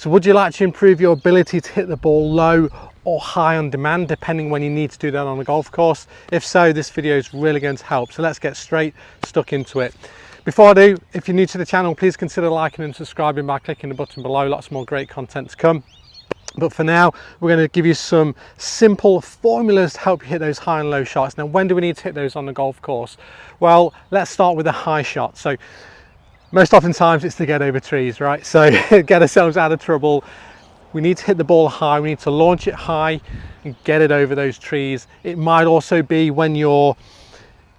So would you like to improve your ability to hit the ball low or high on demand, depending when you need to do that on a golf course? If so, this video is really going to help. So let's get stuck into it. Before I do, if you're new to the channel, please consider liking and subscribing by clicking the button below. Lots more great content to come. But for now, we're going to give you some simple formulas to help you hit those high and low shots. Now, when do we need to hit those on the golf course? Well, let's start with a high shot. So most oftentimes it's to get over trees, right? So get ourselves out of trouble. We need to hit the ball high. We need to launch it high and get it over those trees. It might also be when you're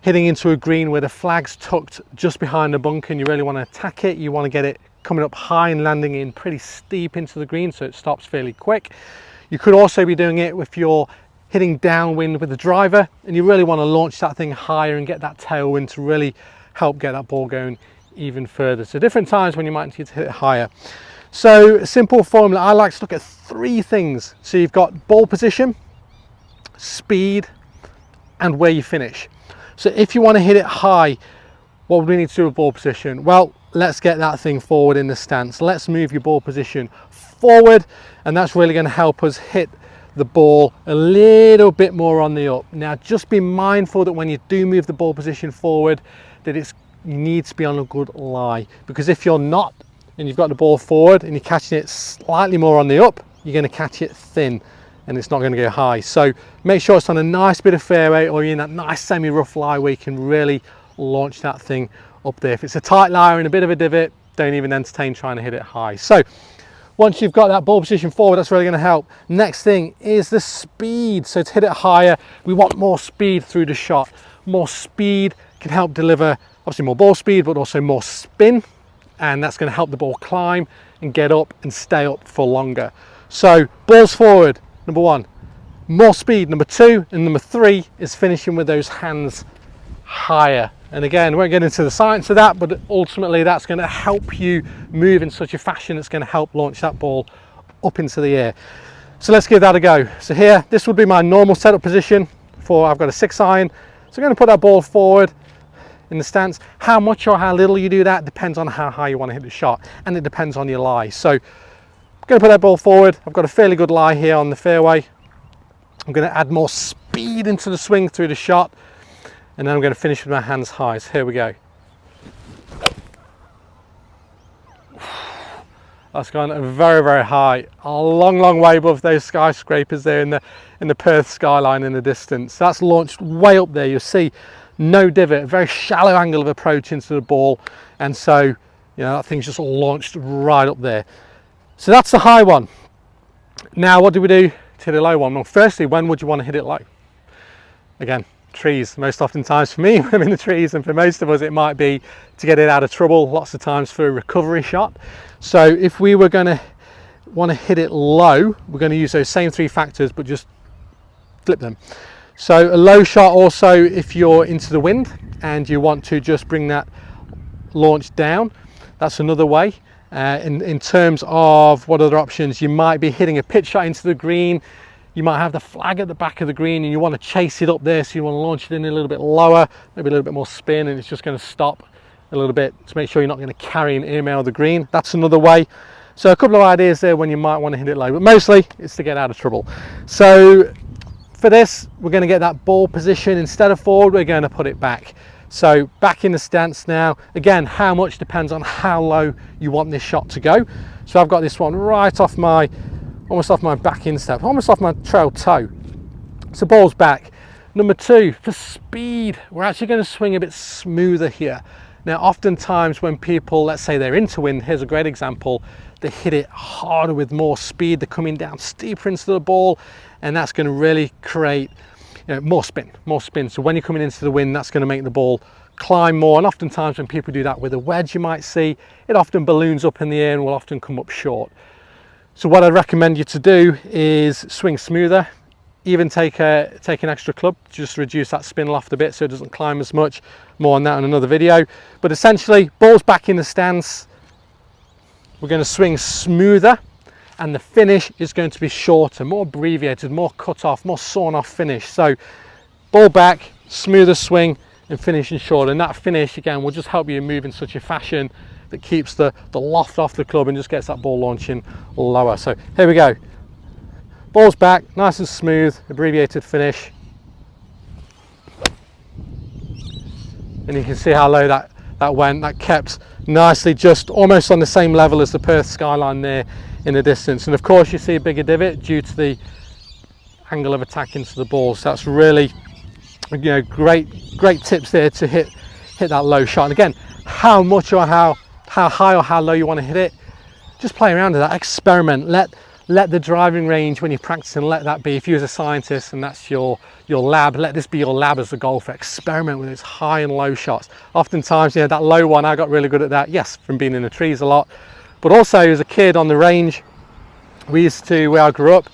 hitting into a green where the flag's tucked just behind the bunker and you really want to attack it. You want to get it coming up high and landing in pretty steep into the green so it stops fairly quick. You could also be doing it if you're hitting downwind with the driver and you really want to launch that thing higher and get that tailwind to really help get that ball going even further. So different times when you might need to hit it higher. So a simple formula, I like to look at three things. So you've got ball position, speed, and where you finish. So if you want to hit it high, what would we need to do with ball position? Well, let's get that thing forward in the stance. Let's move your ball position forward, and that's really going to help us hit the ball a little bit more on the up. Now, just be mindful that when you do move the ball position forward, that you need to be on a good lie, because if you're not, and you've got the ball forward and you're catching it slightly more on the up, you're going to catch it thin and it's not going to go high. So make sure it's on a nice bit of fairway or you're in that nice semi-rough lie where you can really launch that thing up there. If it's a tight lie and a bit of a divot, don't even entertain trying to hit it high. So once you've got that ball position forward, that's really going to help. Next thing is the speed. So to hit it higher, we want more speed through the shot. More speed can help deliver obviously more ball speed, but also more spin, and that's going to help the ball climb and get up and stay up for longer. So balls forward, number one, more speed, number two, and number three is finishing with those hands higher. And again, we won't get into the science of that, but ultimately that's going to help you move in such a fashion that's going to help launch that ball up into the air. So let's give that a go. So here, this would be my normal setup position for, I've got a 6-iron. So I'm going to put that ball forward in the stance. How much or how little you do that depends on how high you want to hit the shot, and it depends on your lie. So I'm going to put that ball forward. I've got a fairly good lie here on the fairway. I'm going to add more speed into the swing through the shot, and then I'm going to finish with my hands high. So here we go. That's gone very, very high, a long way above those skyscrapers there in the Perth skyline in the distance. That's launched way up there. You'll see no divot, a very shallow angle of approach into the ball, and so you know that thing's just launched right up there. So that's the high one. Now what do we do to the low one? Well, firstly, when would you want to hit it low? Again, trees. Most oftentimes for me, I'm in the trees, and for most of us it might be to get it out of trouble, lots of times for a recovery shot. So if we were going to want to hit it low, we're going to use those same three factors but just flip them. So a low shot also, if you're into the wind and you want to just bring that launch down, that's another way. In terms of what other options, you might be hitting a pitch shot into the green. You might have the flag at the back of the green and you want to chase it up there, so you want to launch it in a little bit lower, maybe a little bit more spin, and it's just going to stop a little bit to make sure you're not going to carry and airmail the green. That's another way. So a couple of ideas there when you might want to hit it low, but mostly it's to get out of trouble. So for this, we're going to get that ball position. Instead of forward, we're going to put it back. So back in the stance now. Again, how much depends on how low you want this shot to go. So I've got this one right off my, almost off my back instep, almost off my trail toe. So ball's back. Number two, for speed, we're actually going to swing a bit smoother here. Now, oftentimes when people, let's say they're into wind, here's a great example, they hit it harder with more speed, they're coming down steeper into the ball, and that's going to really create more spin. So when you're coming into the wind, that's going to make the ball climb more, and oftentimes when people do that with a wedge, you might see it often balloons up in the air and will often come up short. So what I'd recommend you to do is swing smoother, even take an extra club, just reduce that spin loft a bit so it doesn't climb as much. More on that in another video. But essentially, ball's back in the stance, we're going to swing smoother, and the finish is going to be shorter, more abbreviated, more cut off, more sawn off finish. So ball back, smoother swing, and finishing short. And that finish, again, will just help you move in such a fashion that keeps the loft off the club and just gets that ball launching lower. So here we go. Ball's back, nice and smooth, abbreviated finish. And you can see how low that went. That kept nicely just almost on the same level as the Perth skyline there in the distance. And of course you see a bigger divot due to the angle of attack into the ball. So that's really, you know, great tips there to hit that low shot. And again, how much or how high or how low you want to hit it, just play around with that, experiment, let the driving range when you're practicing, let that be, if you as a scientist and that's your lab, let this be your lab as a golfer. Experiment with its high and low shots. Oftentimes, you know, that low one, I got really good at that, yes, from being in the trees a lot, but also as a kid on the range, where I grew up,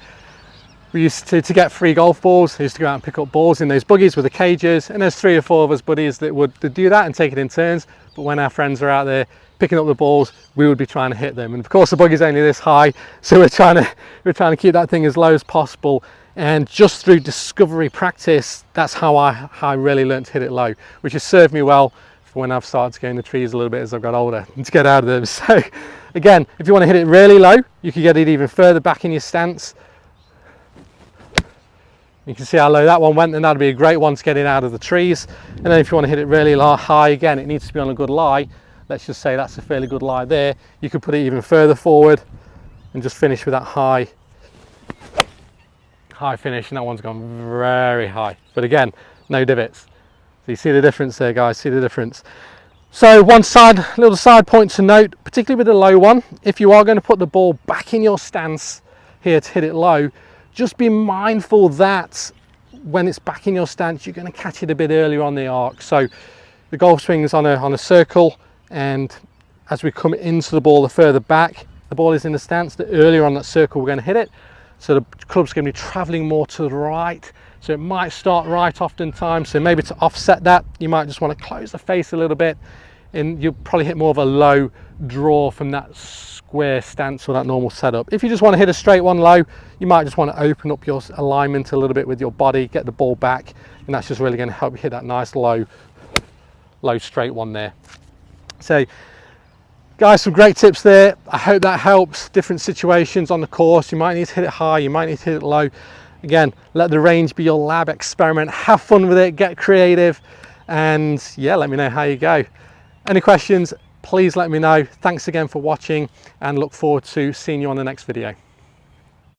we used to get free golf balls. I used to go out and pick up balls in those buggies with the cages, and there's 3 or 4 of us buddies that would do that and take it in turns. But when our friends were out there picking up the balls, we would be trying to hit them. And of course the buggy's only this high, so we're trying to keep that thing as low as possible. And just through discovery practice, that's how I really learned to hit it low, which has served me well for when I've started to go in the trees a little bit as I've got older and to get out of them. So again, if you want to hit it really low, you can get it even further back in your stance. You can see how low that one went, and that'd be a great one to get it out of the trees. And then if you want to hit it really high, again, it needs to be on a good lie. Let's just say that's a fairly good lie there. You could put it even further forward and just finish with that high finish, and that one's gone very high. But again, no divots. So you see the difference there, guys, see the difference. So little side point to note, particularly with the low one, if you are going to put the ball back in your stance here to hit it low, just be mindful that when it's back in your stance, you're going to catch it a bit earlier on the arc. So the golf swing's on a circle, and as we come into the ball, the further back the ball is in the stance, the earlier on that circle we're going to hit it. So the club's going to be traveling more to the right. So it might start right oftentimes. So maybe to offset that, you might just want to close the face a little bit, and you'll probably hit more of a low draw from that square stance or that normal setup. If you just want to hit a straight one low, you might just want to open up your alignment a little bit with your body, get the ball back, and that's just really going to help you hit that nice low straight one there. So guys, some great tips there. I hope that helps. Different situations on the course, you might need to hit it high, you might need to hit it low. Again, let the range be your lab, experiment, have fun with it, get creative, and yeah, let me know how you go. Any questions, please let me know. Thanks again for watching, and look forward to seeing you on the next video.